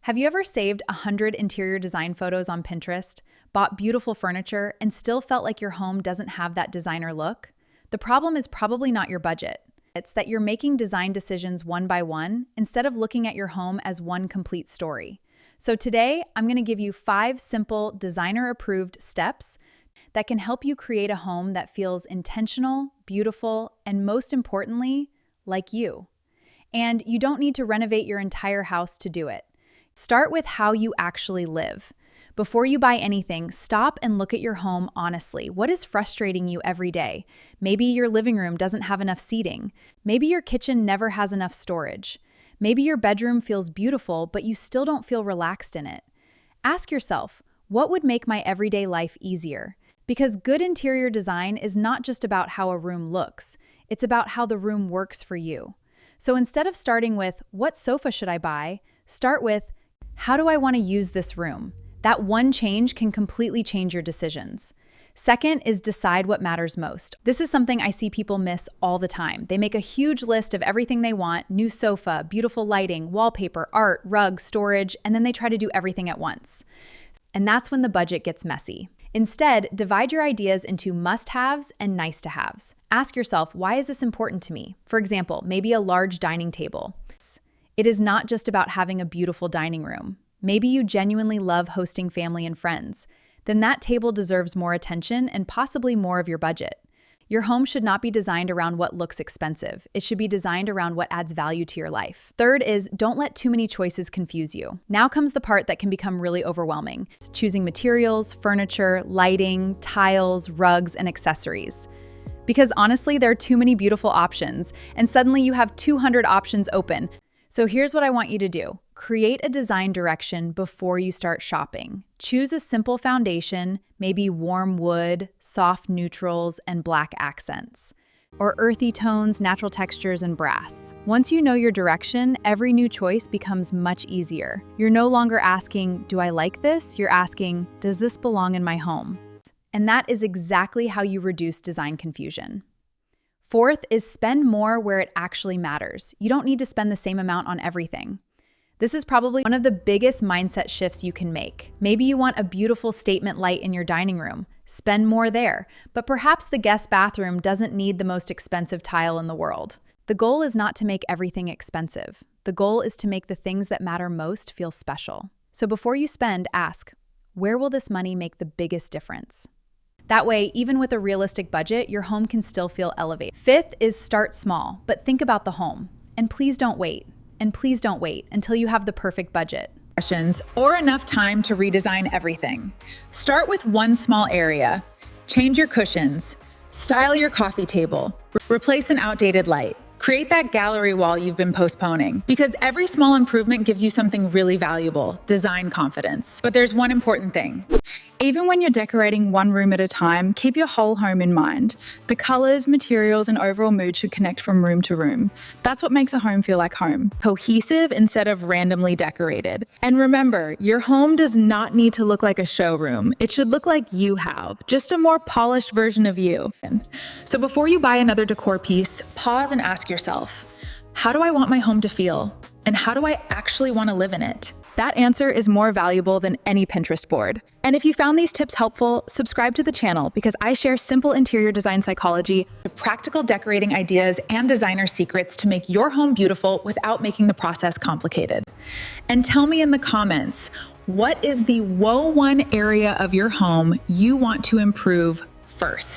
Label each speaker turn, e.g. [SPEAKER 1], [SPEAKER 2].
[SPEAKER 1] Have you ever saved 100 interior design photos on Pinterest, bought beautiful furniture, and still felt like your home doesn't have that designer look? The problem is probably not your budget. It's that you're making design decisions one by one instead of looking at your home as one complete story. So today, I'm going to give you 5 simple designer-approved steps that can help you create a home that feels intentional, beautiful, and most importantly, like you. And you don't need to renovate your entire house to do it. Start with how you actually live. Before you buy anything, stop and look at your home honestly. What is frustrating you every day? Maybe your living room doesn't have enough seating. Maybe your kitchen never has enough storage. Maybe your bedroom feels beautiful, but you still don't feel relaxed in it. Ask yourself, what would make my everyday life easier? Because good interior design is not just about how a room looks, it's about how the room works for you. So instead of starting with, what sofa should I buy? Start with, how do I want to use this room? That one change can completely change your decisions. Second is decide what matters most. This is something I see people miss all the time. They make a huge list of everything they want, new sofa, beautiful lighting, wallpaper, art, rug, storage, and then they try to do everything at once. And that's when the budget gets messy. Instead, divide your ideas into must-haves and nice-to-haves. Ask yourself, why is this important to me? For example, maybe a large dining table. It is not just about having a beautiful dining room. Maybe you genuinely love hosting family and friends. Then that table deserves more attention and possibly more of your budget. Your home should not be designed around what looks expensive. It should be designed around what adds value to your life. Third is, don't let too many choices confuse you. Now comes the part that can become really overwhelming. It's choosing materials, furniture, lighting, tiles, rugs, and accessories. Because honestly, there are too many beautiful options, and suddenly you have 200 options open. So here's what I want you to do. Create a design direction before you start shopping. Choose a simple foundation, maybe warm wood, soft neutrals, and black accents, or earthy tones, natural textures, and brass. Once you know your direction, every new choice becomes much easier. You're no longer asking, do I like this? You're asking, does this belong in my home? And that is exactly how you reduce design confusion. Fourth is spend more where it actually matters. You don't need to spend the same amount on everything. This is probably one of the biggest mindset shifts you can make. Maybe you want a beautiful statement light in your dining room. Spend more there. But perhaps the guest bathroom doesn't need the most expensive tile in the world. The goal is not to make everything expensive. The goal is to make the things that matter most feel special. So before you spend, ask, where will this money make the biggest difference? That way, even with a realistic budget, your home can still feel elevated. Fifth is start small, but think about the home. And please don't wait. And please don't wait until you have the perfect budget.
[SPEAKER 2] Or enough time to redesign everything. Start with one small area. Change your cushions. Style your coffee table. Replace an outdated light. Create that gallery wall you've been postponing, because every small improvement gives you something really valuable, design confidence. But there's one important thing. Even when you're decorating one room at a time, keep your whole home in mind. The colors, materials, and overall mood should connect from room to room. That's what makes a home feel like home. Cohesive instead of randomly decorated. And remember, your home does not need to look like a showroom. It should look like you have, just a more polished version of you. So before you buy another decor piece, pause and ask yourself, how do I want my home to feel? And how do I actually want to live in it? That answer is more valuable than any Pinterest board. And if you found these tips helpful, subscribe to the channel because I share simple interior design psychology, practical decorating ideas, and designer secrets to make your home beautiful without making the process complicated. And tell me in the comments, what is the one area of your home you want to improve first?